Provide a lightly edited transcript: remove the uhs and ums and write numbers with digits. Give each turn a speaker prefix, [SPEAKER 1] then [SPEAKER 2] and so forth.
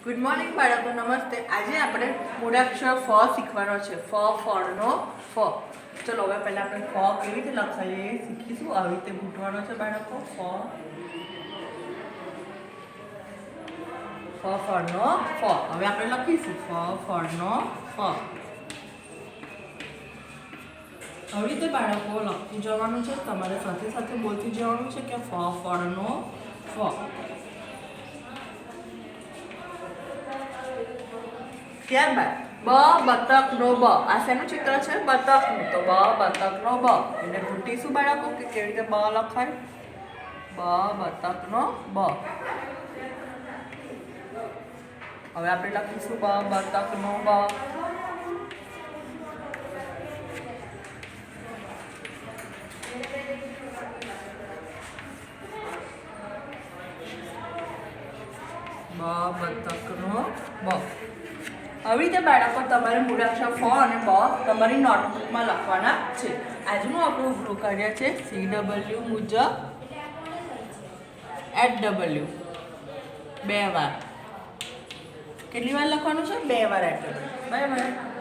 [SPEAKER 1] Good morning બાળકો, નમસ્તે. આજે આપણે મૂળાક્ષર ફ શીખવાનો છે. ફળનો ફ. ચલો હવે પહેલાં આપણે ફ કેવી રીતે લખાઈએ શીખીશું. આવી રીતે ઘૂંટવાનો છે બાળકો. ફળનો ફ. હવે આપણે લખીશું ફળનો ફ. આવી રીતે બાળકો લખતું જવાનું છે. તમારે સાથે સાથે બોલતું જવાનું છે કે ફળનો ફ. ત્યારબાદ બતકનો બ. આ શેનું ચિત્ર છે? બતકનું. તો બતકનો બ એટલે ઘૂંટીશું બાળકો કે કેવી રીતે બ લખાય. બતકનો બ. હવે આપણે લખીશું બતકનો બ. બતકનો બ. આવી રીતે બાળકો તમારે મૂળાક્ષર ફ અને બ તમારી નોટબુકમાં લખવાના છે. આજનું આપણું ગૃહ કાર્ય છે CW મુજબ HW 2 વાર. કેટલી વાર લખવાનું છે? 2 વાર HW. બરાબર.